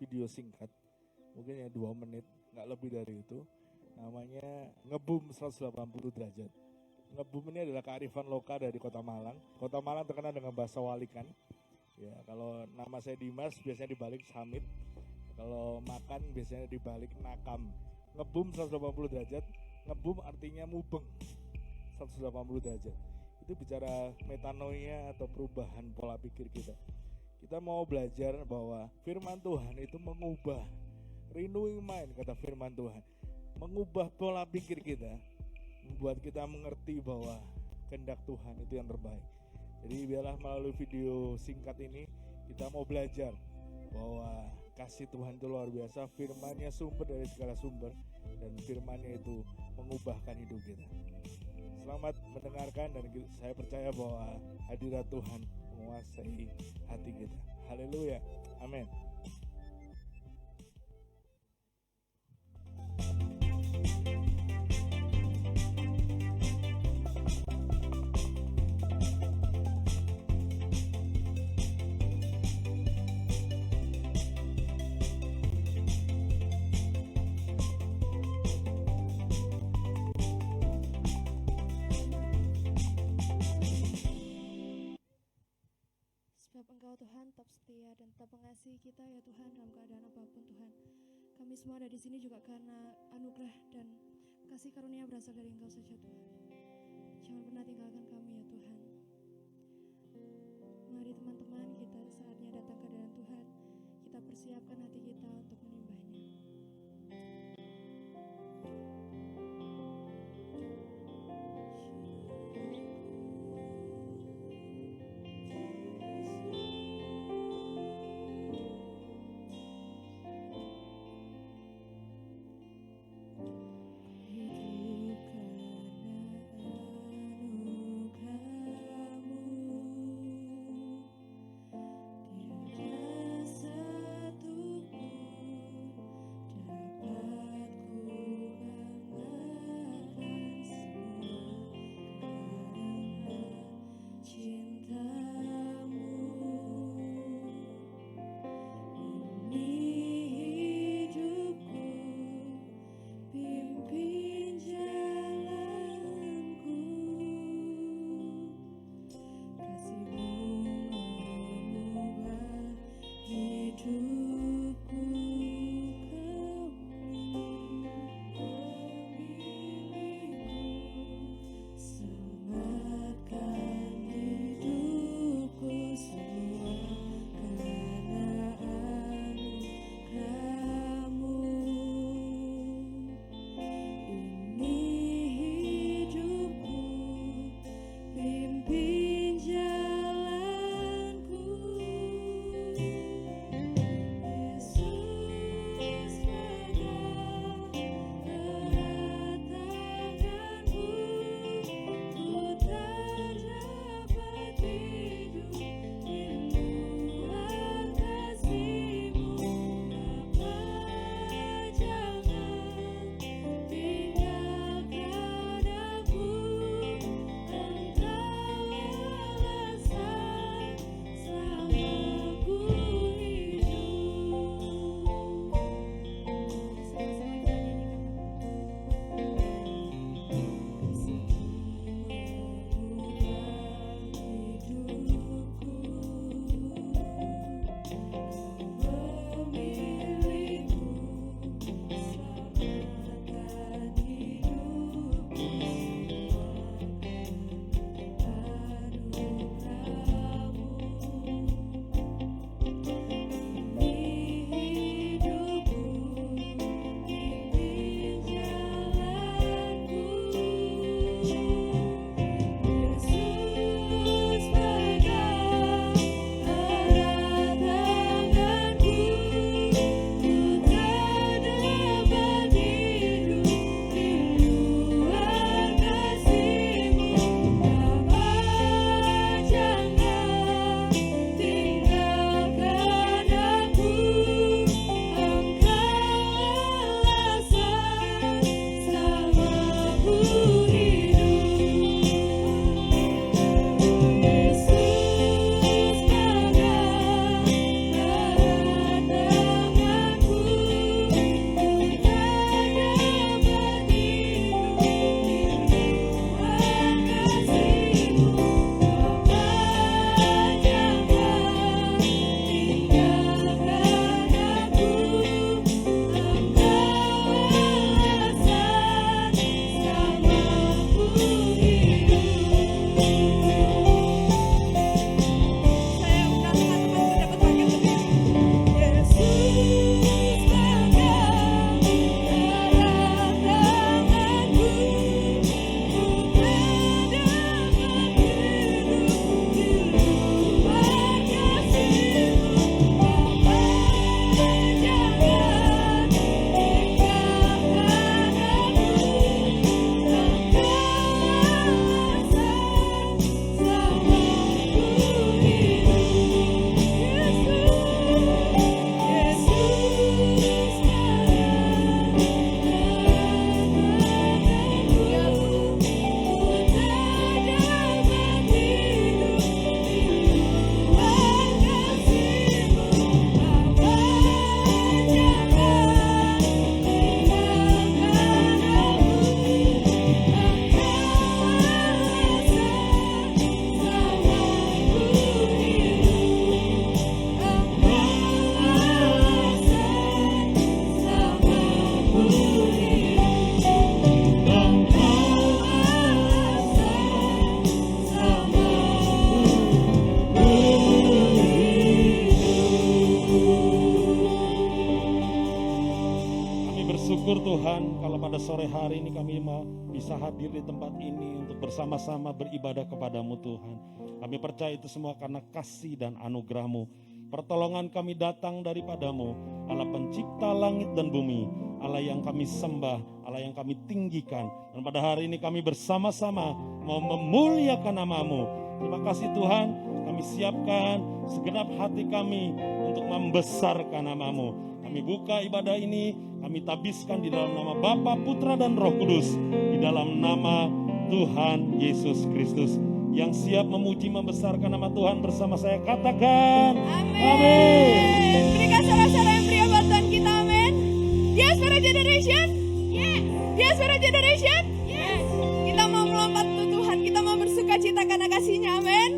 video singkat, mungkin ya 2 menit, nggak lebih dari itu. Namanya Ngebum 180 derajat. Ngebum ini adalah kearifan lokal dari Kota Malang. Kota Malang terkenal dengan bakso walikan. Ya, kalau nama saya Dimas biasanya dibalik Samit. Kalau makan biasanya dibalik Nakam. Ngebum 180 derajat. Ngebum artinya mubeng 180 derajat. Itu bicara metanoia atau perubahan pola pikir kita. Kita mau belajar bahwa firman Tuhan itu mengubah, renewing mind kata firman Tuhan, mengubah pola pikir kita, membuat kita mengerti bahwa kehendak Tuhan itu yang terbaik. Jadi biarlah melalui video singkat ini kita mau belajar bahwa kasih Tuhan itu luar biasa, firman-Nya sumber dari segala sumber, dan firman-Nya itu mengubahkan hidup kita. Selamat mendengarkan, dan saya percaya bahwa hadirat Tuhan menguasai hati kita. Haleluya. Amin. Sebab Engkau Tuhan tetap setia dan tetap mengasihi kita ya Tuhan dalam keadaan apapun Tuhan. Kami semua ada di sini juga karena anugerah dan kasih karunia berasal dari Engkau saja Tuhan. Jangan pernah tinggalkan kami ya Tuhan. Mari teman-teman, kita saatnya datang ke hadirat Tuhan. Kita persiapkan hati kita untuk menyembahnya. Satu Tuhan, kalau pada sore hari ini kami mau bisa hadir di tempat ini untuk bersama-sama beribadah kepadamu Tuhan. Kami percaya itu semua karena kasih dan anugerah-Mu. Pertolongan kami datang daripadamu, Allah pencipta langit dan bumi, Allah yang kami sembah, Allah yang kami tinggikan. Dan pada hari ini kami bersama-sama mau memuliakan nama-Mu. Terima kasih Tuhan, kami siapkan segenap hati kami untuk membesarkan nama-Mu. Kami buka ibadah ini, kami tabiskan di dalam nama Bapa, Putra, dan Roh Kudus. Di dalam nama Tuhan Yesus Kristus. Yang siap memuji membesarkan nama Tuhan bersama saya, katakan amin. Berikan sorak-sorai yang pria buat Tuhan kita, amin. Diaspora Generation, yes. Diaspora Generation, yes. Kita mau melompat untuk Tuhan, kita mau bersuka cita karena kasih-Nya, amin.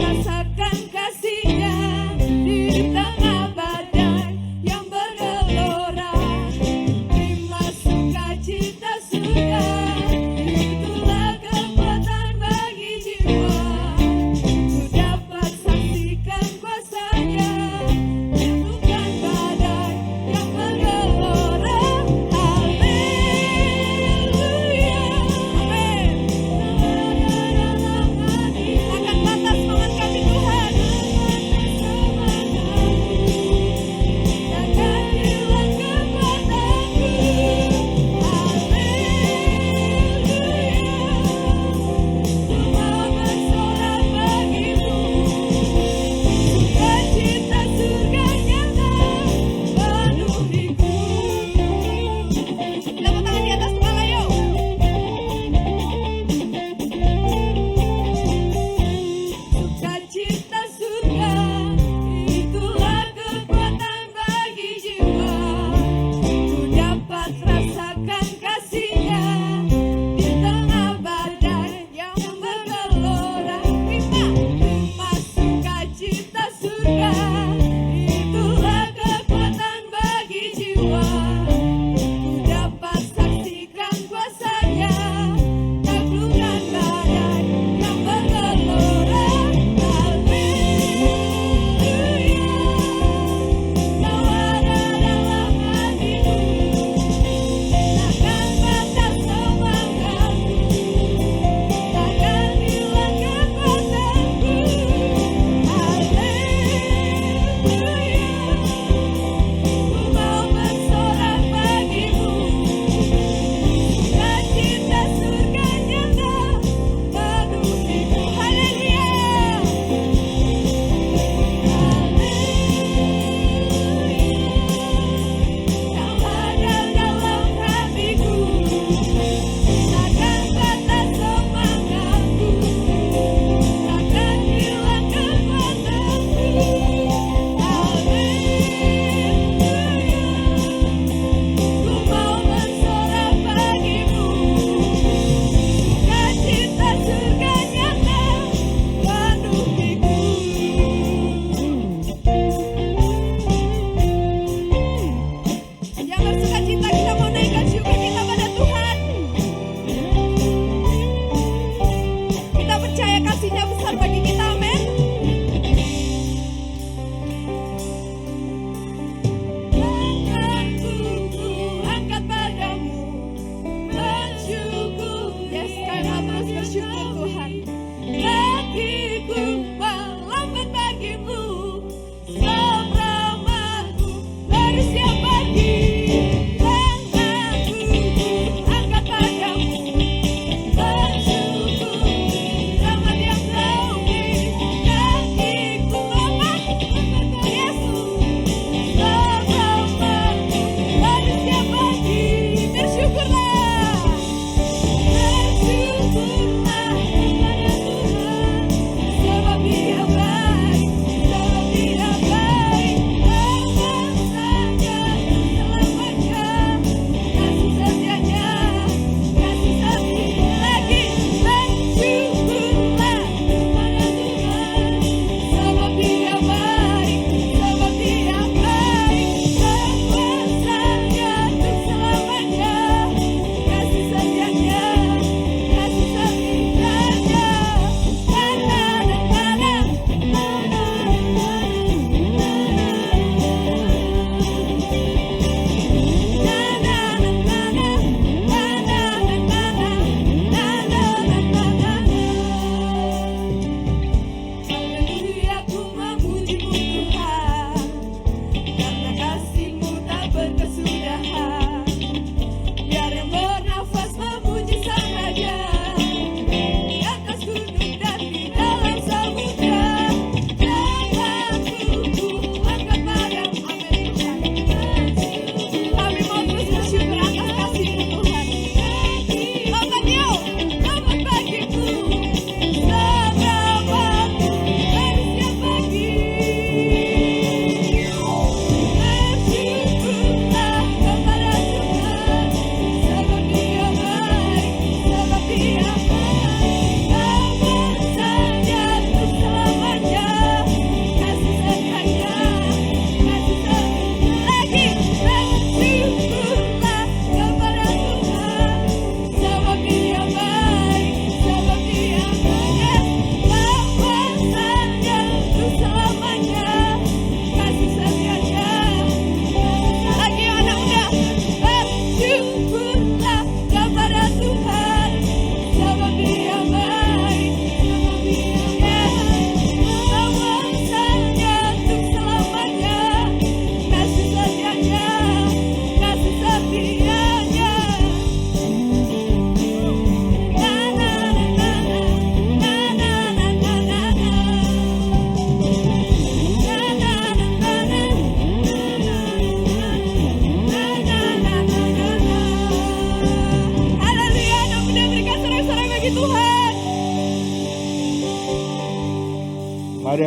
Rasakan kasih-Nya di tengah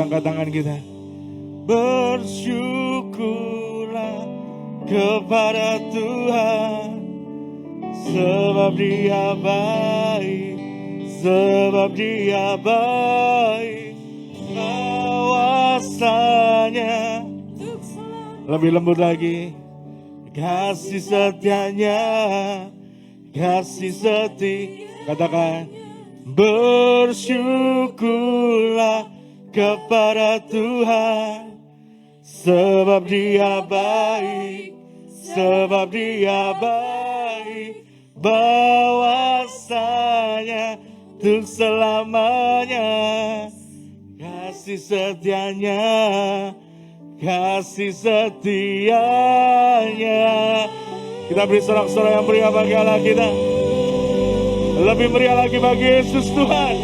angkat tangan kita. Bersyukurlah kepada Tuhan, sebab Dia baik, sebab Dia baik. Kuasanya lebih lembut lagi. Kasih setianya, kasih setia. Katakan, bersyukurlah kepada Tuhan, sebab Dia baik, sebab Dia baik. Bahwasanya untuk selamanya, kasih setianya, kasih setianya. Kita beri sorak-sorai yang meriah bagi Allah kita. Lebih meriah lagi bagi Yesus Tuhan.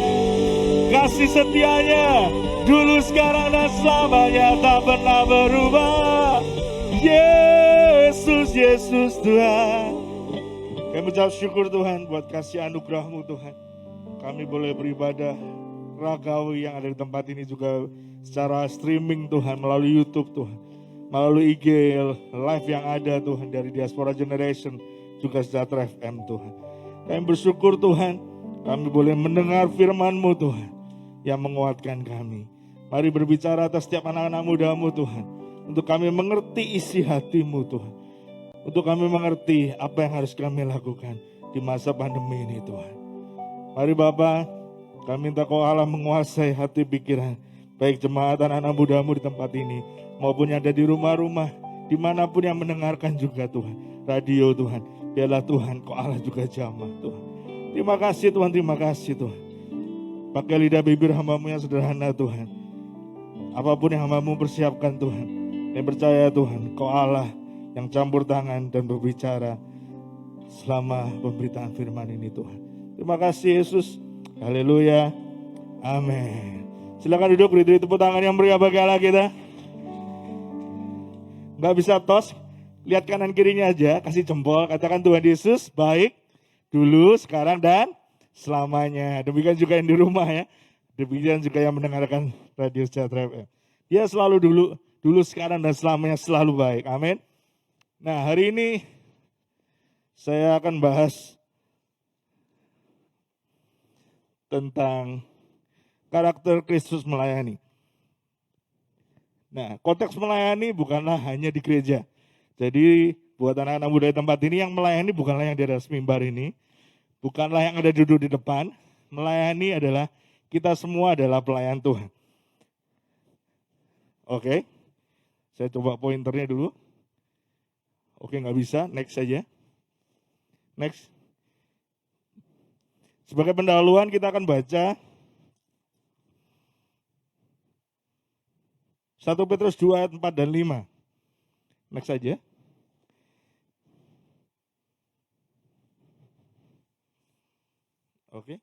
Kasih setianya dulu, sekarang, dan selamanya tak pernah berubah. Yesus, Yesus Tuhan. Kami ucap syukur Tuhan buat kasih anugerah-Mu Tuhan. Kami boleh beribadah ragawi yang ada di tempat ini juga secara streaming Tuhan, melalui YouTube Tuhan, melalui IG live yang ada Tuhan dari Diaspora Generation, juga Sejahtera FM Tuhan. Kami bersyukur Tuhan, kami boleh mendengar firman-Mu Tuhan yang menguatkan kami. Mari berbicara atas setiap anak-anak muda-Mu Tuhan, untuk kami mengerti isi hati-Mu Tuhan, untuk kami mengerti apa yang harus kami lakukan di masa pandemi ini Tuhan. Mari Bapa, kami minta Kau Allah menguasai hati pikiran baik jemaat anak-anak muda-Mu di tempat ini maupun yang ada di rumah-rumah, dimanapun yang mendengarkan juga Tuhan, radio Tuhan. Biarlah Tuhan Kau Allah juga jamah Tuhan. Terima kasih Tuhan, terima kasih Tuhan. Pakai lidah bibir hamba-Mu yang sederhana Tuhan. Apapun yang hamba-Mu persiapkan Tuhan, yang percaya Tuhan Kau Allah yang campur tangan dan berbicara selama pemberitaan firman ini Tuhan. Terima kasih Yesus. Haleluya. Amin. Silakan duduk, beri tepuk tangan yang meriah bagi Allah kita. Gak bisa tos, lihat kanan kirinya aja, kasih jempol, katakan Tuhan Yesus baik dulu, sekarang, dan selamanya. Demikian juga yang di rumah ya, demikian juga yang mendengarkan Radio Sejahtera FM. Dia selalu dulu, sekarang, dan selamanya selalu baik. Amin. Nah, hari ini saya akan bahas tentang karakter Kristus melayani. Nah, konteks melayani bukanlah hanya di gereja. Jadi buat anak-anak muda di tempat ini, yang melayani bukanlah yang di atas mimbar ini, bukanlah yang ada duduk di depan. Melayani adalah kita semua adalah pelayan Tuhan. Oke, saya coba pointernya dulu. Oke, nggak bisa, next saja. Next. Sebagai pendahuluan kita akan baca 1 Petrus 2 ayat 4 dan 5. Next saja. Oke.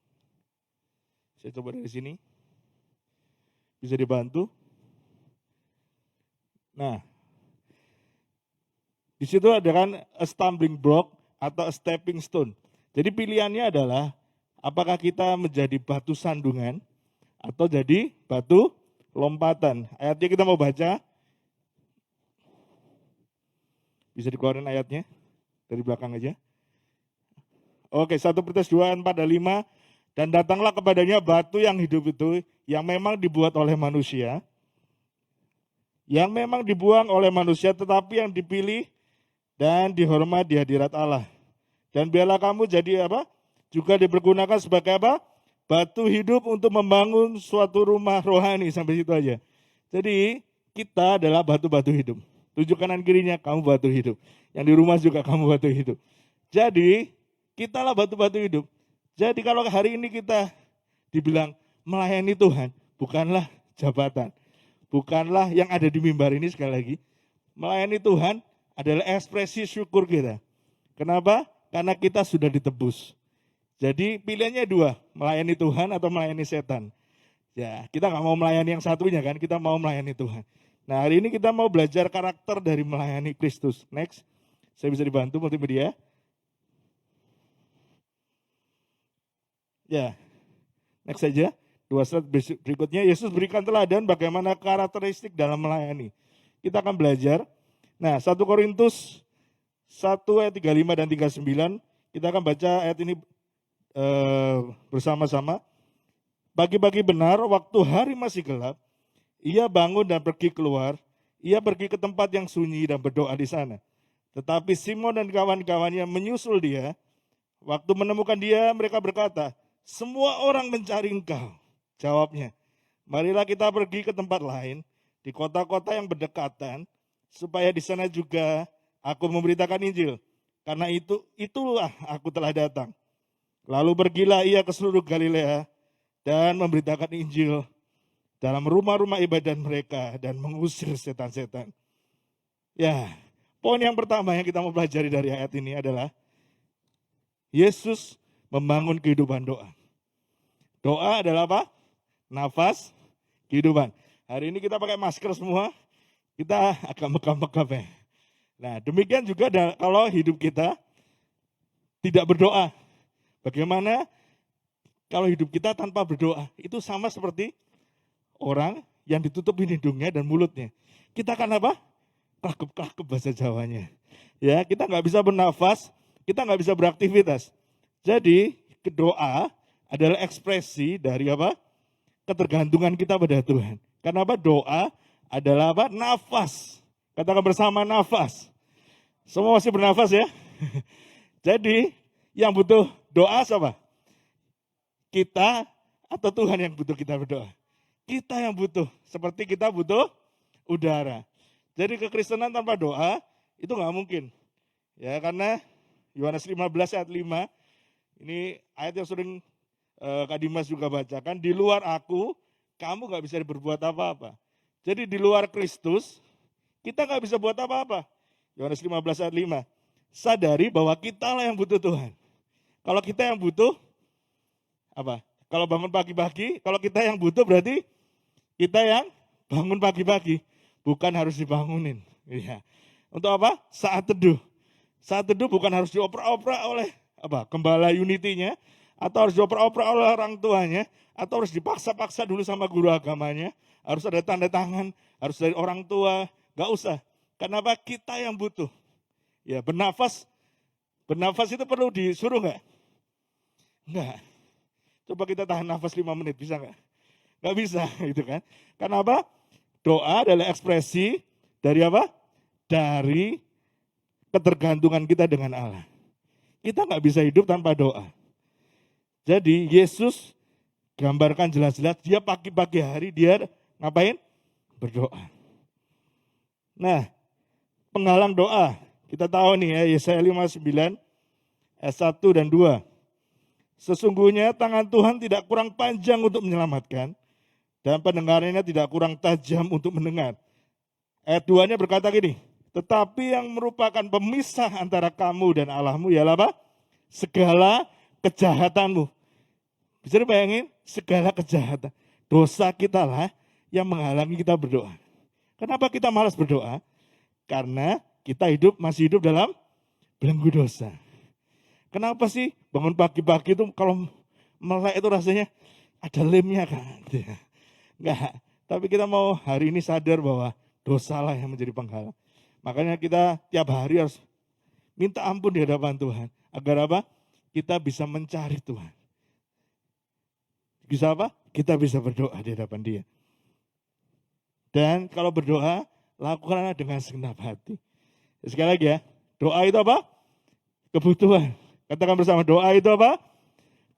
Saya coba dari sini. Bisa dibantu. Nah. Di situ ada kan a stumbling block atau a stepping stone. Jadi pilihannya adalah apakah kita menjadi batu sandungan atau jadi batu lompatan. Ayatnya kita mau baca. Bisa dikeluarin ayatnya dari belakang aja. Oke, 1 Petrus 2, 4 dan 5. Dan datanglah kepadanya batu yang hidup itu, yang memang dibuat oleh manusia. Yang memang dibuang oleh manusia, tetapi yang dipilih dan dihormat di hadirat Allah. Dan biarlah kamu jadi apa? Juga dipergunakan sebagai apa? Batu hidup untuk membangun suatu rumah rohani. Sampai situ aja. Jadi kita adalah batu-batu hidup. Tunjuk kanan kirinya, kamu batu hidup. Yang di rumah juga kamu batu hidup. Jadi kita lah batu-batu hidup. Jadi kalau hari ini kita dibilang melayani Tuhan, bukanlah jabatan. Bukanlah yang ada di mimbar ini sekali lagi. Melayani Tuhan adalah ekspresi syukur kita. Kenapa? Karena kita sudah ditebus. Jadi pilihannya dua, melayani Tuhan atau melayani setan. Ya, kita nggak mau melayani yang satunya kan, kita mau melayani Tuhan. Nah, hari ini kita mau belajar karakter dari melayani Kristus. Next, saya bisa dibantu multimedia. Ya, next saja. 2 slide berikutnya, Yesus berikan teladan bagaimana karakteristik dalam melayani. Kita akan belajar. Nah, 1 Korintus 1 ayat 35 dan 39, kita akan baca ayat ini bersama-sama. Pagi-pagi benar, waktu hari masih gelap, ia bangun dan pergi keluar. Ia pergi ke tempat yang sunyi dan berdoa di sana. Tetapi Simon dan kawan-kawannya menyusul dia. Waktu menemukan dia, mereka berkata, semua orang mencari engkau. Jawabnya, marilah kita pergi ke tempat lain, di kota-kota yang berdekatan, supaya di sana juga aku memberitakan Injil. Karena itulah aku telah datang. Lalu pergilah ia ke seluruh Galilea dan memberitakan Injil dalam rumah-rumah ibadah mereka dan mengusir setan-setan. Ya, poin yang pertama yang kita mau pelajari dari ayat ini adalah Yesus membangun kehidupan doa. Doa adalah apa? Nafas kehidupan. Hari ini kita pakai masker semua, kita agak megap-megap ya. Nah, demikian juga kalau hidup kita tidak berdoa. Bagaimana kalau hidup kita tanpa berdoa? Itu sama seperti orang yang ditutupin hidungnya dan mulutnya. Kita akan apa? Klakep-klakep bahasa Jawanya. Ya, kita nggak bisa bernafas, kita nggak bisa beraktivitas. Jadi, doa adalah ekspresi dari apa? Ketergantungan kita pada Tuhan. Karena apa? Doa adalah apa? Nafas. Katakan bersama, nafas. Semua masih bernafas ya? Jadi, yang butuh doa siapa? Kita atau Tuhan yang butuh kita berdoa? Kita yang butuh. Seperti kita butuh udara. Jadi kekristenan tanpa doa itu nggak mungkin. Ya, karena Yohanes 15 ayat 5, ini ayat yang sering Kak Dimas juga bacakan, di luar aku, kamu gak bisa berbuat apa-apa. Jadi di luar Kristus, kita gak bisa buat apa-apa. Yohanes 15 ayat 5, sadari bahwa kita lah yang butuh Tuhan. Kalau kita yang butuh, apa? Kalau bangun pagi-pagi, kalau kita yang butuh berarti kita yang bangun pagi-pagi. Bukan harus dibangunin. Ya. Untuk apa? Saat teduh. Saat teduh bukan harus dioper-oper oleh apa? Gembala unitinya, atau harus dioper-oper oleh orang tuanya, atau harus dipaksa-paksa dulu sama guru agamanya, harus ada tanda tangan, harus dari orang tua, gak usah. Kenapa? Kita yang butuh. Ya, bernafas itu perlu disuruh gak? Enggak. Coba kita tahan nafas 5 menit, bisa gak? Gak bisa, gitu kan. Karena apa? Doa adalah ekspresi dari apa? Dari ketergantungan kita dengan Allah. Kita gak bisa hidup tanpa doa. Jadi Yesus gambarkan jelas-jelas, dia pagi-pagi hari dia ngapain? Berdoa. Nah, penghalang doa. Kita tahu nih ya, Yesaya 59 ayat 1 dan 2. Sesungguhnya tangan Tuhan tidak kurang panjang untuk menyelamatkan, dan pendengarannya tidak kurang tajam untuk mendengar. Ayat 2-nya berkata gini, tetapi yang merupakan pemisah antara kamu dan Allahmu ialah apa? Segala kejahatanmu. Bisa dibayangin? Segala kejahatan. Dosa kita lah yang menghalangi kita berdoa. Kenapa kita malas berdoa? Karena kita masih hidup dalam belenggu dosa. Kenapa sih bangun pagi-pagi itu kalau melek itu rasanya ada lemnya kan? Enggak. Tapi kita mau hari ini sadar bahwa dosa lah yang menjadi penghalang. Makanya kita tiap hari harus minta ampun di hadapan Tuhan. Agar apa? Kita bisa mencari Tuhan. Bisa apa? Kita bisa berdoa di hadapan Dia. Dan kalau berdoa, lakukanlah dengan segenap hati. Sekali lagi ya, doa itu apa? Kebutuhan. Katakan bersama, doa itu apa?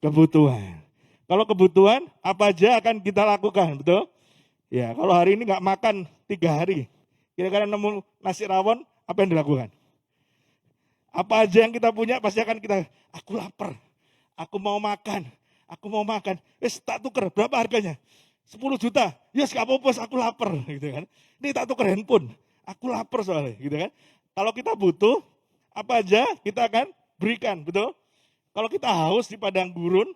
Kebutuhan. Kalau kebutuhan, apa aja akan kita lakukan, betul? Ya, kalau hari ini nggak makan 3 hari, kira-kira nemu nasi rawon, apa yang dilakukan? Apa aja yang kita punya, pasti akan kita, aku lapar, aku mau makan. Tak tuker, berapa harganya? 10 juta, yes gak apa-apa, aku lapar, gitu kan. Ini tak tuker handphone, aku lapar soalnya, gitu kan. Kalau kita butuh, apa aja kita akan berikan, betul? Kalau kita haus di padang gurun,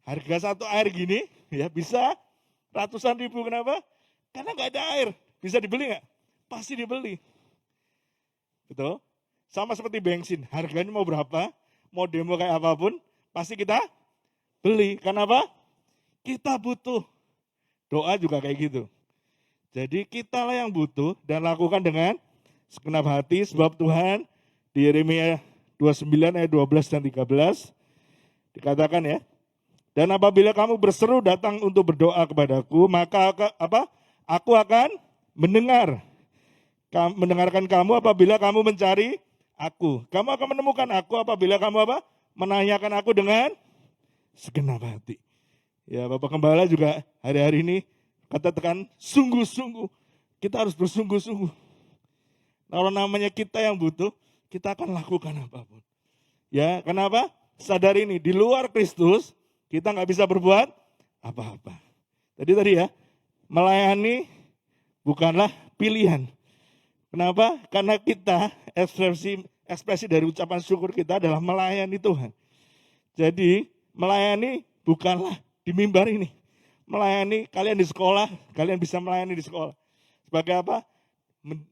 harga 1 air gini, ya bisa ratusan ribu, kenapa? Karena gak ada air, bisa dibeli gak? Pasti dibeli, betul? Sama seperti bensin, harganya mau berapa, mau demo kayak apapun, pasti kita beli. Karena apa? Kita butuh. Doa juga kayak gitu. Jadi kitalah yang butuh dan lakukan dengan segenap hati sebab Tuhan di Yeremia 29 ayat 12 dan 13 dikatakan ya. Dan apabila kamu berseru datang untuk berdoa kepadaku, maka aku akan mendengarkan kamu apabila kamu mencari aku. Kamu akan menemukan aku apabila kamu menanyakan aku dengan segenap hati. Ya, Bapak Gembala juga hari-hari ini katakan sungguh-sungguh. Kita harus bersungguh-sungguh. Kalau namanya kita yang butuh, kita akan lakukan apapun. Ya, kenapa? Sadar ini, di luar Kristus, kita nggak bisa berbuat apa-apa. Tadi ya, melayani bukanlah pilihan. Kenapa? Karena kita, ekspresi dari ucapan syukur kita adalah melayani Tuhan. Jadi, melayani bukanlah di mimbar ini. Melayani kalian di sekolah, kalian bisa melayani di sekolah. Sebagai apa?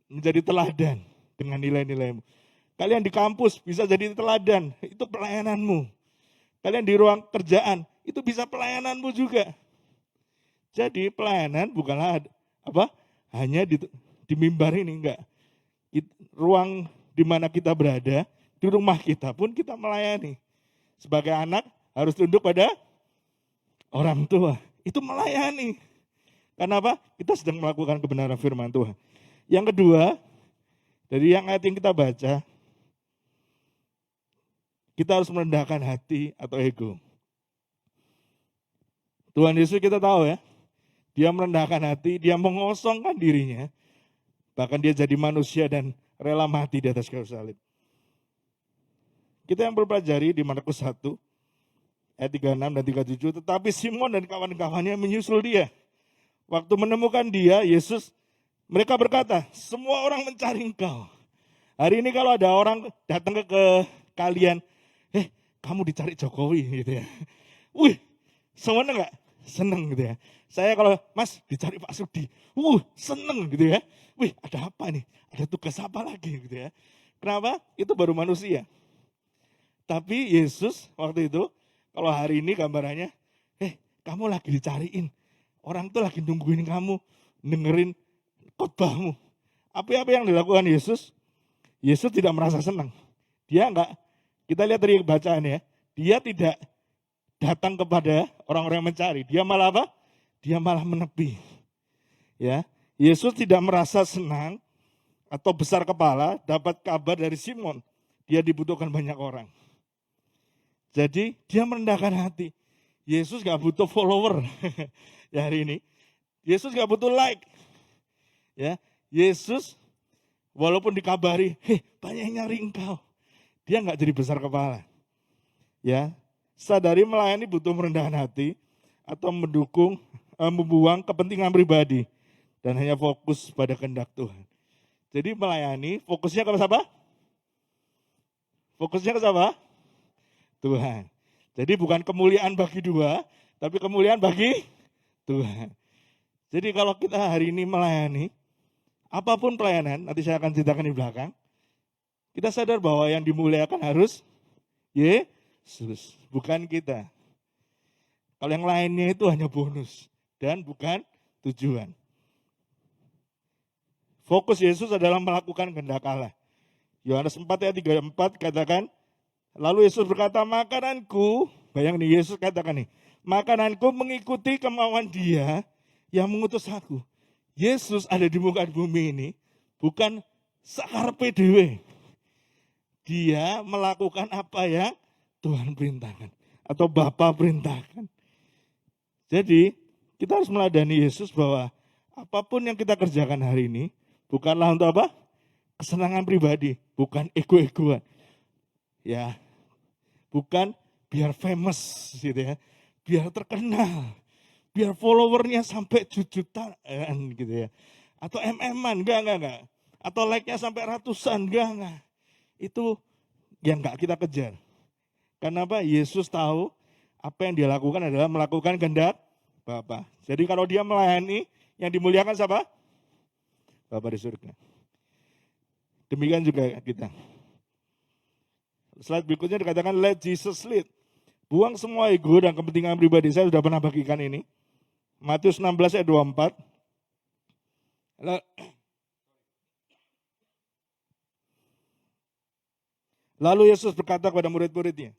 Menjadi teladan dengan nilai-nilaimu. Kalian di kampus bisa jadi teladan, itu pelayananmu. Kalian di ruang kerjaan, itu bisa pelayananmu juga. Jadi pelayanan bukanlah hanya di mimbar ini, enggak. Ruang di mana kita berada, di rumah kita pun kita melayani. Sebagai anak harus tunduk pada orang tua. Itu melayani. Karena apa? Kita sedang melakukan kebenaran firman Tuhan. Yang kedua, dari yang ayat yang kita baca, kita harus merendahkan hati atau ego. Tuhan Yesus kita tahu ya, dia merendahkan hati, dia mengosongkan dirinya, bahkan dia jadi manusia dan rela mati di atas kayu salib. Kita yang berpelajari di Markus 1, ayat 36 dan 37, tetapi Simon dan kawan-kawannya menyusul dia. Waktu menemukan dia, mereka berkata, semua orang mencari engkau. Hari ini kalau ada orang datang ke kalian, kamu dicari Jokowi gitu ya. Wih, seneng enggak? Seneng gitu ya. Saya kalau, Mas dicari Pak Sudi, seneng gitu ya. Wih, ada apa nih? Ada tugas apa lagi gitu ya. Kenapa? Itu baru manusia. Tapi Yesus waktu itu, kalau hari ini gambarannya, kamu lagi dicariin. Orang tuh lagi nungguin kamu, dengerin khotbahmu. Apa yang dilakukan Yesus? Yesus tidak merasa senang. Dia enggak, kita lihat dari bacaan ya, dia tidak datang kepada orang-orang yang mencari. Dia malah apa? Dia malah menepi. Ya, Yesus tidak merasa senang atau besar kepala dapat kabar dari Simon. Dia dibutuhkan banyak orang. Jadi dia merendahkan hati. Yesus gak butuh follower ya hari ini. Yesus gak butuh like. Ya, Yesus walaupun dikabari, banyak yang nyari engkau. Dia gak jadi besar kepala. Ya, sadari melayani butuh merendahkan hati atau membuang kepentingan pribadi dan hanya fokus pada kehendak Tuhan. Jadi melayani fokusnya ke siapa? Fokusnya ke siapa? Tuhan. Jadi bukan kemuliaan bagi dua, tapi kemuliaan bagi Tuhan. Jadi kalau kita hari ini melayani, apapun pelayanan, nanti saya akan ceritakan di belakang, kita sadar bahwa yang dimuliakan harus Yesus, bukan kita. Kalau yang lainnya itu hanya bonus dan bukan tujuan. Fokus Yesus adalah melakukan kehendak Allah. Yohanes 4 ayat 34 katakan, lalu Yesus berkata, makananku, bayangin nih Yesus katakan nih, makananku mengikuti kemauan Dia yang mengutus aku. Yesus ada di muka bumi ini bukan sakarepe dhewe. Dia melakukan apa yang Tuhan perintahkan atau Bapa perintahkan. Jadi kita harus meladani Yesus bahwa apapun yang kita kerjakan hari ini bukanlah untuk apa? Kesenangan pribadi, bukan ego-egoan. Ya, bukan biar famous gitu ya, biar terkenal, biar followernya sampai jutaan gitu ya, atau MM-an, enggak, atau like-nya sampai ratusan, enggak. Itu yang enggak kita kejar. Karena apa? Yesus tahu apa yang dia lakukan adalah melakukan kehendak Bapa. Jadi kalau dia melayani, yang dimuliakan siapa? Bapa di surga. Demikian juga kita. Slide berikutnya dikatakan let Jesus lead. Buang semua ego dan kepentingan pribadi. Saya sudah pernah bagikan ini. Matius 16 ayat 24. Lalu Yesus berkata kepada murid-muridnya,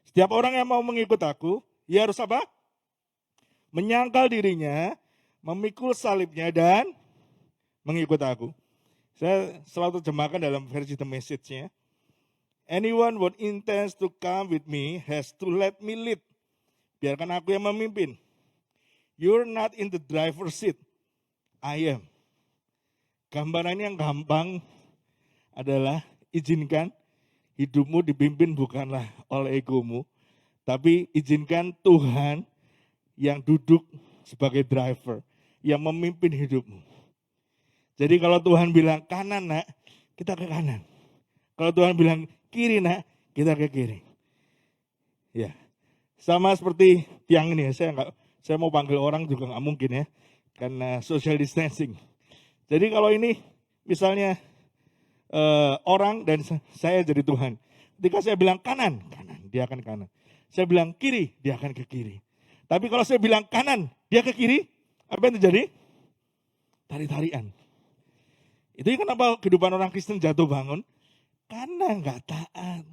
setiap orang yang mau mengikut aku, ia harus apa? Menyangkal dirinya, memikul salibnya, dan mengikut aku. Saya selalu terjemahkan dalam versi The Message-nya. Anyone who intends to come with me has to let me lead. Biarkan aku yang memimpin. You're not in the driver's seat. I am. Gambaran yang gampang adalah izinkan hidupmu dipimpin bukanlah oleh egomu, tapi izinkan Tuhan yang duduk sebagai driver, yang memimpin hidupmu. Jadi kalau Tuhan bilang kanan nak, kita ke kanan. Kalau Tuhan bilang kiri nak, kita ke kiri. Ya, sama seperti tiang ini ya, saya mau panggil orang juga nggak mungkin ya, karena social distancing. Jadi kalau ini misalnya orang dan saya jadi Tuhan. Ketika saya bilang kanan, dia akan kanan. Saya bilang kiri, dia akan ke kiri. Tapi kalau saya bilang kanan, dia ke kiri, apa yang terjadi? Tari-tarian. Itu kenapa kehidupan orang Kristen jatuh bangun? Karena nggak taat.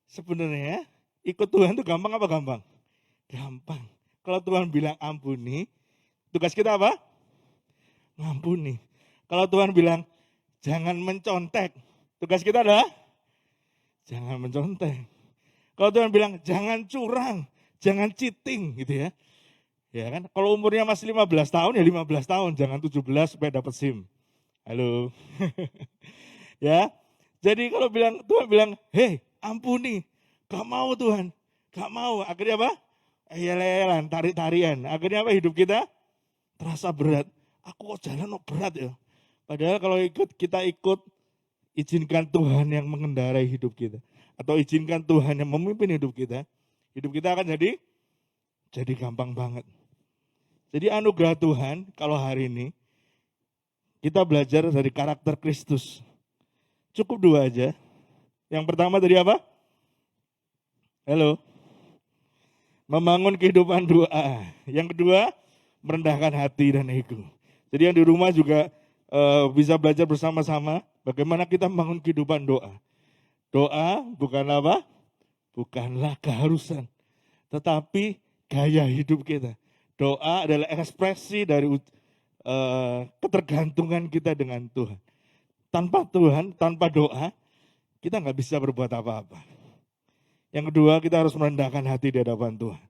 Sebenarnya ikut Tuhan itu gampang apa gampang? Gampang. Kalau Tuhan bilang ampuni, tugas kita apa? Ngampuni. Kalau Tuhan bilang jangan mencontek, tugas kita adalah jangan mencontek. Kalau Tuhan bilang jangan curang, jangan cheating gitu ya. Ya kan? Kalau umurnya masih 15 tahun ya 15 tahun, jangan 17 supaya dapat SIM. Halo. Ya. Jadi kalau Tuhan bilang, "Hei, ampuni." Gak mau Tuhan. Gak mau. Akhirnya apa? Eyel-eyelan, tarik-tarian. Akhirnya apa? Hidup kita terasa berat. Aku kok jalan kok berat ya. Padahal kalau kita ikut, izinkan Tuhan yang mengendarai hidup kita. Atau izinkan Tuhan yang memimpin hidup kita akan jadi gampang banget. Jadi anugerah Tuhan kalau hari ini, kita belajar dari karakter Kristus. Cukup 2 aja. Yang pertama tadi apa? Halo. Membangun kehidupan doa. Yang kedua, merendahkan hati dan ego. Jadi yang di rumah juga bisa belajar bersama-sama bagaimana kita membangun kehidupan doa. Doa bukanlah apa? Bukanlah keharusan, tetapi gaya hidup kita. Doa adalah ekspresi dari ketergantungan kita dengan Tuhan. Tanpa Tuhan, tanpa doa, kita nggak bisa berbuat apa-apa. Yang kedua, kita harus merendahkan hati di hadapan Tuhan.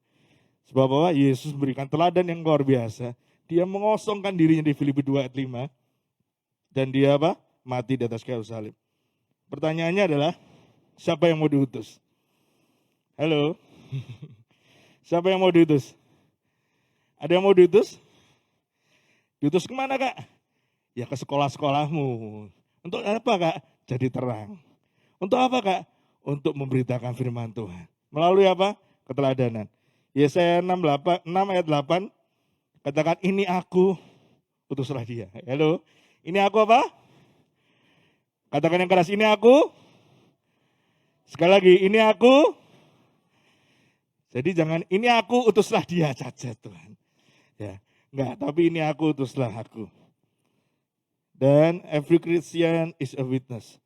Sebab bahwa Yesus memberikan teladan yang luar biasa. Dia mengosongkan dirinya di Filipi 2 ayat 5. Dan dia apa? Mati di atas kayu salib. Pertanyaannya adalah, siapa yang mau diutus? Halo? Siapa yang mau diutus? Ada yang mau diutus? Diutus kemana kak? Ya ke sekolah-sekolahmu. Untuk apa kak? Jadi terang. Untuk apa kak? Untuk memberitakan firman Tuhan. Melalui apa? Keteladanan. Yesaya 6 ayat 8. Katakan ini aku, utuslah dia. Halo? Ini aku apa? Katakan yang keras, ini aku. Sekali lagi, ini aku. Jadi jangan ini aku, utuslah dia saja Tuhan. Ya, enggak, tapi ini aku, utuslah aku. Dan every Christian is a witness.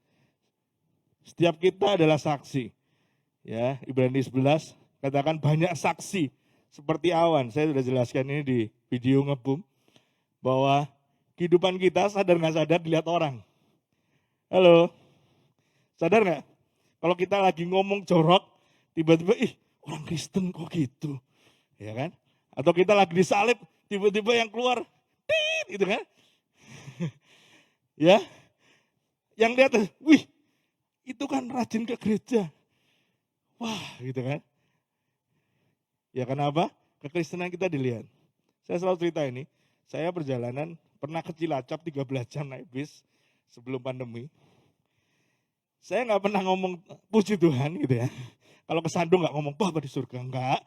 Setiap kita adalah saksi. Ya, Ibrani 11 katakan banyak saksi seperti awan. Saya sudah jelaskan ini di video ngebum bahwa kehidupan kita sadar nggak sadar dilihat orang. Halo, sadar nggak? Kalau kita lagi ngomong jorok, tiba-tiba orang Kristen kok gitu, ya kan? Atau kita lagi disalib, tiba-tiba yang keluar, gitu kan? Ya, yang lihat, wih, itu kan rajin ke gereja, wah, gitu kan? Ya kenapa? Kekristenan kita dilihat. Saya selalu cerita ini, saya perjalanan pernah ke Cilacap 13 jam naik bis sebelum pandemi. Saya nggak pernah ngomong puji Tuhan gitu ya. Kalau kesandung nggak ngomong Bapak di surga, enggak.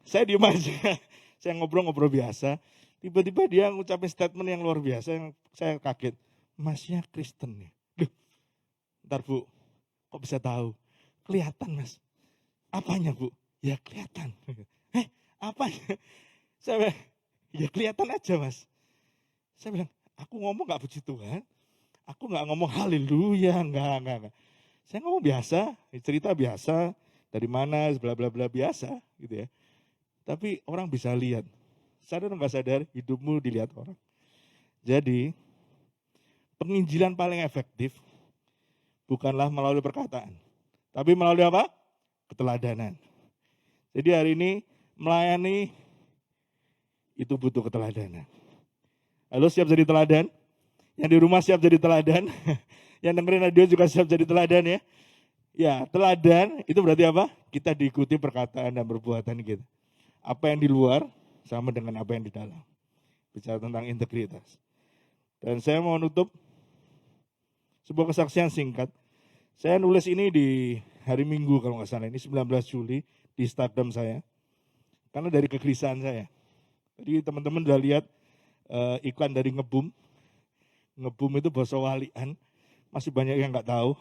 Saya diem aja, saya ngobrol-ngobrol biasa. Tiba-tiba dia ngucapin statement yang luar biasa yang saya kaget. Masnya Kristen nih. Duh, ntar Bu, kok bisa tahu? Kelihatan mas. Apanya Bu? Ya kelihatan. Apa? Saya bilang, ya kelihatan aja mas. Saya bilang, aku ngomong gak puji Tuhan. Aku gak ngomong haleluya, enggak. Saya ngomong biasa, cerita biasa, dari mana, bla bla bla biasa gitu ya. Tapi orang bisa lihat. Sadar nggak sadar, hidupmu dilihat orang. Jadi, penginjilan paling efektif bukanlah melalui perkataan, tapi melalui apa? Keteladanan. Jadi hari ini melayani itu butuh keteladanan. Halo, siap jadi teladan? Yang di rumah siap jadi teladan? Yang dengerin radio juga siap jadi teladan ya? Ya, teladan itu berarti apa? Kita diikuti perkataan dan perbuatan kita. Apa yang di luar sama dengan apa yang di dalam. Bicara tentang integritas. Dan saya mau nutup sebuah kesaksian singkat. Saya nulis ini di hari Minggu kalau nggak salah, ini 19 Juli di Instagram saya. Karena dari kegelisahan saya. Jadi teman-teman udah lihat iklan dari Ngebum. Ngebum itu bahasa walian. Masih banyak yang nggak tahu.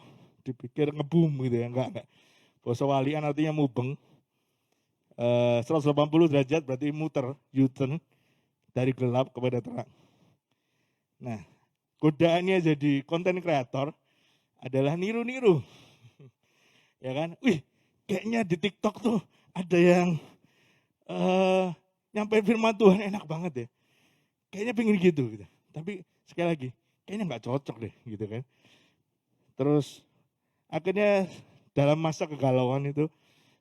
Dipikir ngebum gitu ya, enggak. Bahasa walian artinya mubeng. 180 derajat berarti muter, U-turn dari gelap kepada terang. Nah, godaannya jadi konten kreator adalah niru-niru. Ya kan? Wih, kayaknya di TikTok tuh ada yang nyampein firman Tuhan enak banget ya. Kayaknya pengen gitu. Tapi sekali lagi, kayaknya nggak cocok deh gitu kan. Terus akhirnya dalam masa kegalauan itu,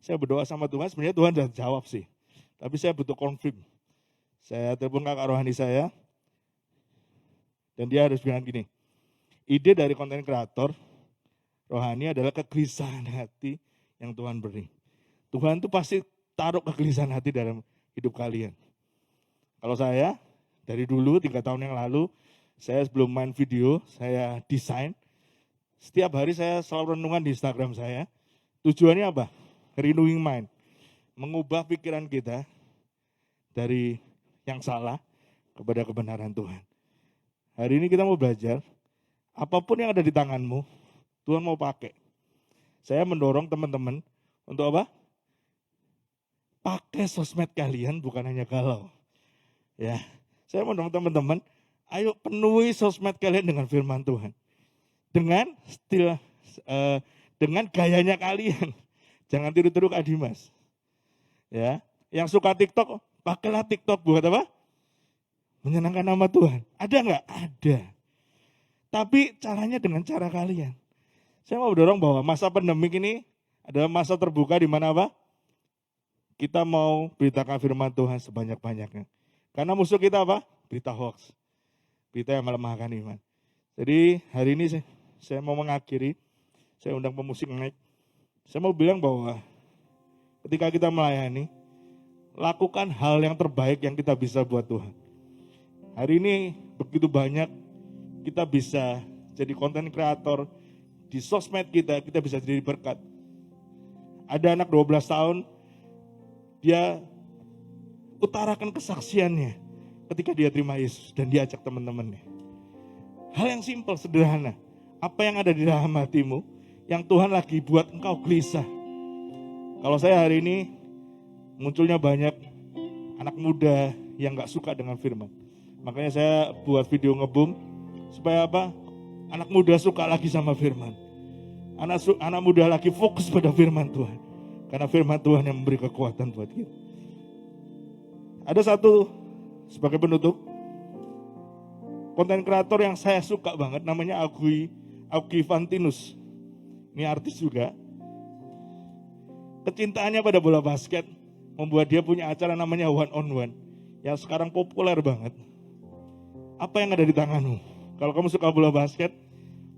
saya berdoa sama Tuhan, sebenarnya Tuhan sudah jawab sih. Tapi saya butuh confirm. Saya telepon kakak rohani saya, dan dia harus bilang gini, ide dari konten kreator rohani adalah kegelisahan hati yang Tuhan beri. Tuhan tuh pasti taruh kegelisahan hati dalam hidup kalian. Kalau saya, dari dulu 3 tahun yang lalu, saya sebelum main video, saya desain. Setiap hari saya selalu renungan di Instagram saya. Tujuannya apa? Renewing mind. Mengubah pikiran kita dari yang salah kepada kebenaran Tuhan. Hari ini kita mau belajar, apapun yang ada di tanganmu, Tuhan mau pakai. Saya mendorong teman-teman untuk apa? Pakai sosmed kalian bukan hanya galau. Ya, saya mendorong teman-teman, ayo penuhi sosmed kalian dengan firman Tuhan. Dengan gayanya kalian. Jangan tiru-tiru Kak Dimas. Ya, yang suka TikTok, pakailah TikTok buat apa? Menyenangkan nama Tuhan. Ada nggak? Ada. Tapi caranya dengan cara kalian. Saya mau mendorong bahwa masa pandemik ini adalah masa terbuka di mana apa? Kita mau beritakan firman Tuhan sebanyak-banyaknya. Karena musuh kita apa? Berita hoax. Berita yang melemahkan iman. Jadi hari ini saya mau mengakhiri. Saya undang pemusik naik. Saya mau bilang bahwa ketika kita melayani, lakukan hal yang terbaik yang kita bisa buat Tuhan. Hari ini begitu banyak kita bisa jadi konten kreator di sosmed kita bisa jadi berkat. Ada anak 12 tahun, dia utarakan kesaksiannya ketika dia terima Yesus dan diajak teman-temannya. Hal yang simpel, sederhana. Apa yang ada di dalam hatimu, yang Tuhan lagi buat engkau gelisah. Kalau saya hari ini munculnya banyak anak muda yang gak suka dengan firman. Makanya saya buat video Ngebum supaya apa? Anak muda suka lagi sama firman. Anak muda lagi fokus pada firman Tuhan. Karena firman Tuhan yang memberi kekuatan buat kita. Ada satu sebagai penutup, konten kreator yang saya suka banget namanya Augie Fantinus. Ini artis juga. Kecintaannya pada bola basket membuat dia punya acara namanya One on One yang sekarang populer banget. Apa yang ada di tanganmu? Kalau kamu suka bola basket,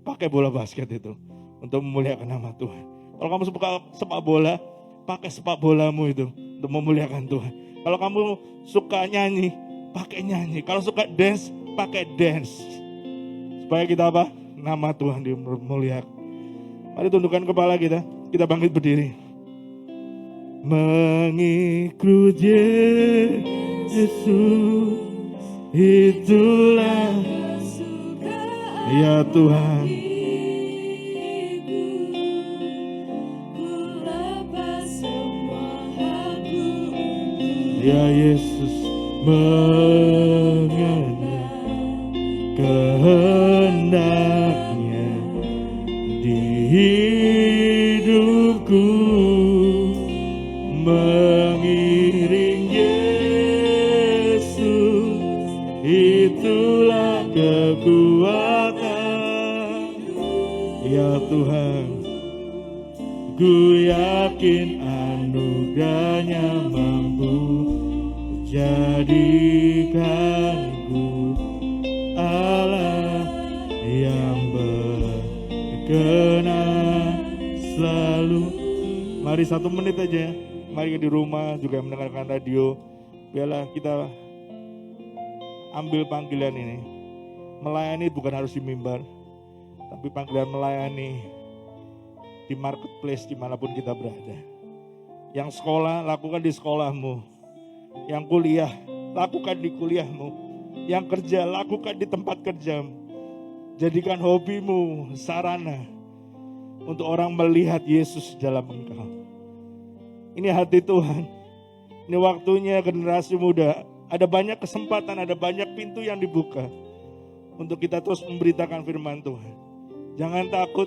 pakai bola basket itu untuk memuliakan nama Tuhan. Kalau kamu suka sepak bola, pakai sepak bolamu itu untuk memuliakan Tuhan. Kalau kamu suka nyanyi, pakai nyanyi. Kalau suka dance, pakai dance. Supaya kita apa? Nama Tuhan dimuliakan. Mari tundukkan kepala kita bangkit berdiri. Mengikut Yesus, itulah ya Tuhan. Ya Yesus, mengenal kehendaknya di hidupku, mengiring Yesus, itulah kekuatan. Ya Tuhan, ku yakin anugerahnya mampu jadikanku Allah yang berkenan selalu. Mari 1 menit aja, mari di rumah juga mendengarkan radio, biarlah kita ambil panggilan ini. Melayani bukan harus di mimbar, tapi panggilan melayani di marketplace dimanapun kita berada. Yang sekolah, lakukan di sekolahmu. Yang kuliah, lakukan di kuliahmu. Yang kerja, lakukan di tempat kerjamu. Jadikan hobimu sarana untuk orang melihat Yesus dalam engkau. Ini hati Tuhan. Ini waktunya generasi muda. Ada banyak kesempatan, ada banyak pintu yang dibuka untuk kita terus memberitakan firman Tuhan. Jangan takut,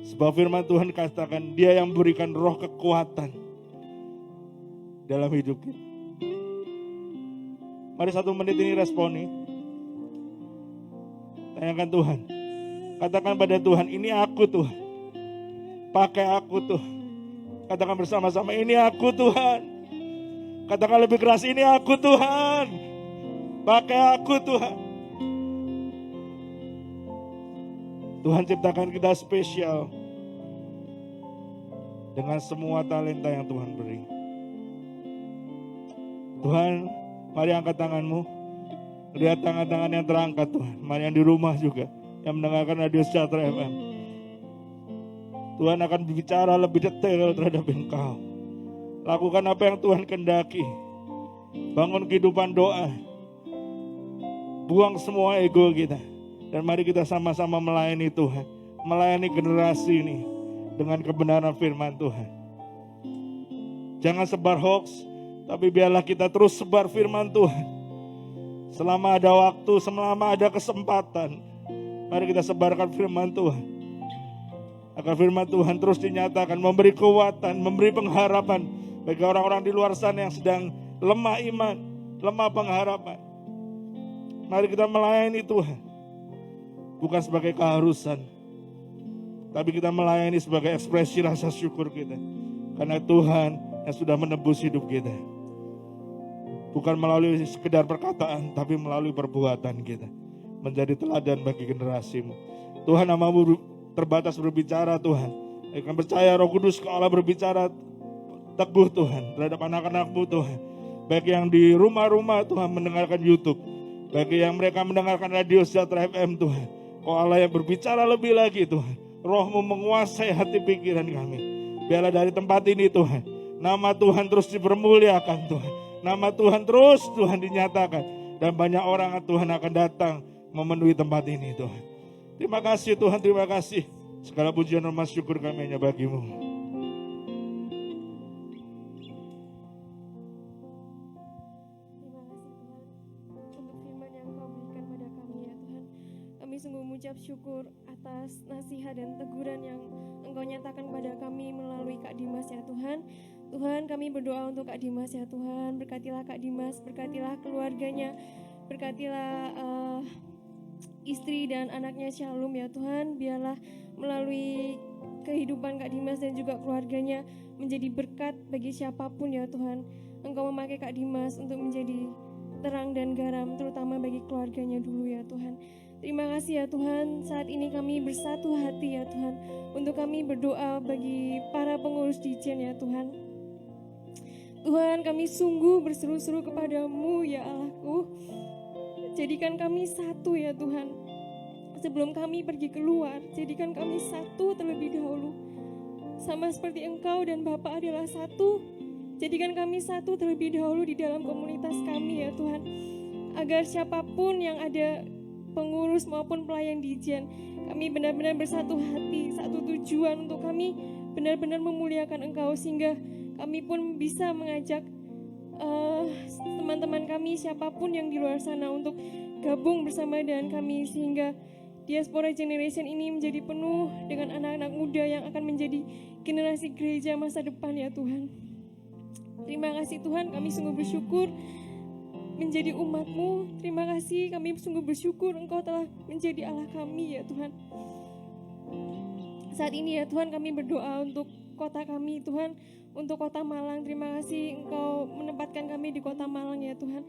sebab firman Tuhan katakan Dia yang berikan roh kekuatan dalam hidup kita. Mari 1 menit ini responi. Tanyakan Tuhan. Katakan pada Tuhan, ini aku Tuhan. Pakai aku Tuhan. Katakan bersama-sama, ini aku Tuhan. Katakan lebih keras, ini aku Tuhan. Pakai aku Tuhan. Tuhan ciptakan kita spesial dengan semua talenta yang Tuhan beri. Tuhan, mari angkat tanganmu. Lihat tangan-tangan yang terangkat Tuhan. Mari yang di rumah juga, yang mendengarkan Radio Sejahtera FM. Tuhan akan berbicara lebih detail terhadap engkau. Lakukan apa yang Tuhan kehendaki. Bangun kehidupan doa. Buang semua ego kita. Dan mari kita sama-sama melayani Tuhan. Melayani generasi ini dengan kebenaran firman Tuhan. Jangan sebar hoax, tapi biarlah kita terus sebar firman Tuhan. Selama ada waktu, selama ada kesempatan, mari kita sebarkan firman Tuhan. Agar firman Tuhan terus dinyatakan, memberi kekuatan, memberi pengharapan bagi orang-orang di luar sana yang sedang lemah iman, lemah pengharapan. Mari kita melayani Tuhan. Bukan sebagai keharusan, tapi kita melayani sebagai ekspresi rasa syukur kita. Karena Tuhan yang sudah menebus hidup kita. Bukan melalui sekedar perkataan, tapi melalui perbuatan kita. Menjadi teladan bagi generasimu. Tuhan, namamu terbatas berbicara Tuhan. Akan percaya Roh Kudus ke Allah berbicara teguh Tuhan terhadap anak-anakmu Tuhan. Baik yang di rumah-rumah Tuhan mendengarkan YouTube. Bagi yang mereka mendengarkan Radio Sejahtera FM Tuhan. Oh Allah yang berbicara lebih lagi Tuhan. Roh-Mu menguasai hati pikiran kami. Biarlah dari tempat ini Tuhan, nama Tuhan terus dipermuliakan Tuhan. Nama Tuhan terus Tuhan dinyatakan. Dan banyak orang Tuhan akan datang memenuhi tempat ini Tuhan. Terima kasih Tuhan, terima kasih. Segala pujian dan syukur kami hanya bagi-Mu. Sungguh mengucap syukur atas nasihat dan teguran yang Engkau nyatakan kepada kami melalui Kak Dimas ya Tuhan. Tuhan, kami berdoa untuk Kak Dimas ya Tuhan. Berkatilah Kak Dimas, berkatilah keluarganya, berkatilah istri dan anaknya Shalom ya Tuhan. Biarlah melalui kehidupan Kak Dimas dan juga keluarganya menjadi berkat bagi siapapun ya Tuhan. Engkau memakai Kak Dimas untuk menjadi terang dan garam, terutama bagi keluarganya dulu ya Tuhan. Terima kasih ya Tuhan, saat ini kami bersatu hati ya Tuhan, untuk kami berdoa bagi para pengurus Dijen ya Tuhan. Tuhan, kami sungguh berseru-seru kepadamu ya Allahku, jadikan kami satu ya Tuhan. Sebelum kami pergi keluar, jadikan kami satu terlebih dahulu. Sama seperti Engkau dan Bapa adalah satu, jadikan kami satu terlebih dahulu di dalam komunitas kami ya Tuhan. Agar siapapun yang ada, pengurus maupun pelayan Dijen, kami benar-benar bersatu hati, satu tujuan untuk kami benar-benar memuliakan Engkau, sehingga kami pun bisa mengajak teman-teman kami siapapun yang di luar sana untuk gabung bersama dengan kami sehingga Diaspora Generation ini menjadi penuh dengan anak-anak muda yang akan menjadi generasi gereja masa depan ya Tuhan. Terima kasih Tuhan, kami sungguh bersyukur menjadi umat-Mu. Terima kasih, kami sungguh bersyukur Engkau telah menjadi Allah kami ya Tuhan. Saat ini ya Tuhan kami berdoa untuk kota kami Tuhan, untuk kota Malang. Terima kasih Engkau menempatkan kami di kota Malang ya Tuhan.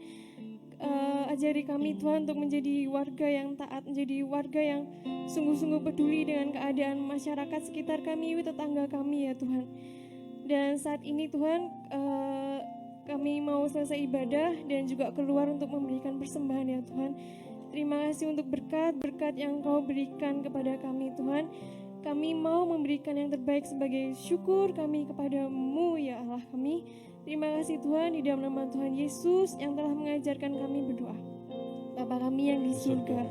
Ajari kami Tuhan untuk menjadi warga yang taat, menjadi warga yang sungguh-sungguh peduli dengan keadaan masyarakat sekitar kami, tetangga kami ya Tuhan. Dan saat ini Tuhan kami mau selesai ibadah dan juga keluar untuk memberikan persembahan ya Tuhan. Terima kasih untuk berkat-berkat yang Engkau berikan kepada kami Tuhan. Kami mau memberikan yang terbaik sebagai syukur kami kepadamu ya Allah kami. Terima kasih Tuhan, di dalam nama Tuhan Yesus yang telah mengajarkan kami berdoa. Bapa kami yang di surga,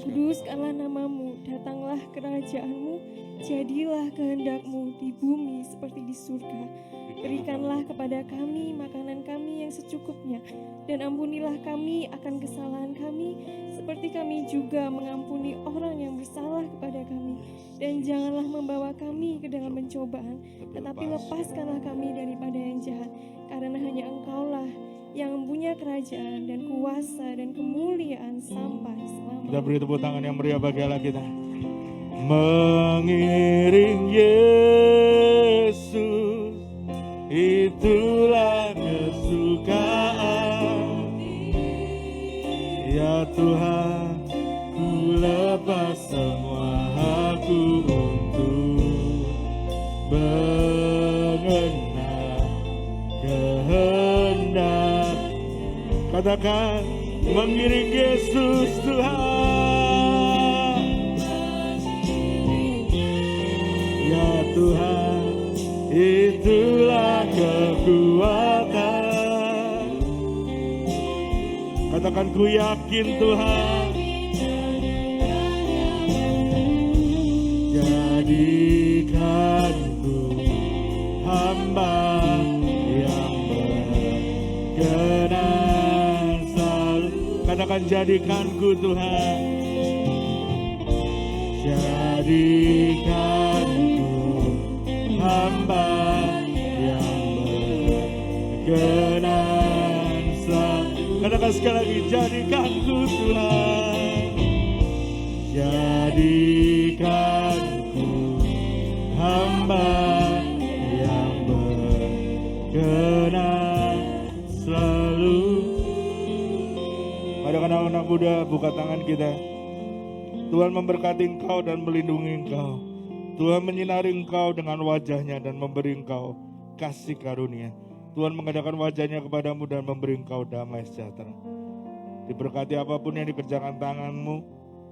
kuduskanlah namamu, datanglah kerajaan-Mu, jadilah kehendak-Mu di bumi seperti di surga. Berikanlah kepada kami makanan kami yang secukupnya, dan ampunilah kami akan kesalahan kami, seperti kami juga mengampuni orang yang bersalah kepada kami. Dan janganlah membawa kami ke dalam pencobaan, tetapi lepaskanlah kami daripada yang jahat, karena hanya Engkaulah yang punya kerajaan dan kuasa dan kemuliaan sampai selamanya. Kita beri tepuk tangan yang meriah bagi Allah kita. Mengiring Yesus, itulah kesukaan. Ya Tuhan, ku lepas semua hakku untuk mengenal kehendak. Katakan, mengiring Yesus Tuhan. Ya Tuhan, itulah kekuatan. Katakan, ku yakin Tuhan. Jadikanku hamba yang berkenan selalu. Katakan, jadikanku Tuhan. Jadikanku hamba yang berkenan selalu. Katakan sekali lagi, jadikanku Tuhan. Jadikanku hamba yang berkenan selalu. Pada anak-anak muda, buka tangan kita. Tuhan memberkati engkau dan melindungi engkau. Tuhan menyinari engkau dengan wajahnya dan memberi engkau kasih karunia. Tuhan mengadakan wajahnya kepadamu dan memberi engkau damai sejahtera. Diberkati apapun yang dikerjakan tanganmu,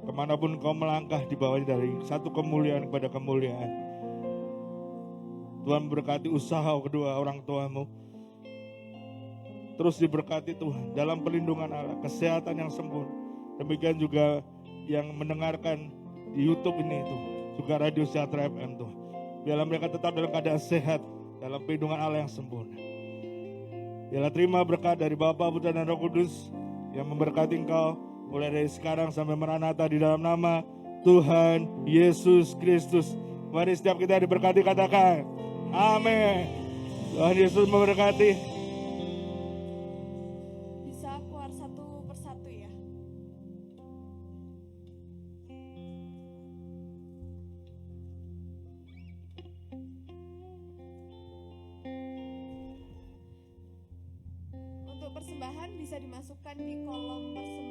kemanapun kau melangkah di bawahnya dari satu kemuliaan kepada kemuliaan. Tuhan berkati usaha kedua orang tuamu. Terus diberkati Tuhan dalam perlindungan Allah, kesehatan yang sempurna. Demikian juga yang mendengarkan di YouTube ini itu, juga Radio Sejahtera FM Tuhan. Biarlah mereka tetap dalam keadaan sehat dalam perlindungan Allah yang sempurna. Biarlah terima berkat dari Bapa, Putra dan Roh Kudus yang memberkati engkau mulai dari sekarang sampai Maranatha di dalam nama Tuhan Yesus Kristus. Mari setiap kita diberkati, katakan amin. Tuhan Yesus memberkati. Bisa keluar satu persatu ya. Untuk persembahan bisa dimasukkan di kolom persembahan.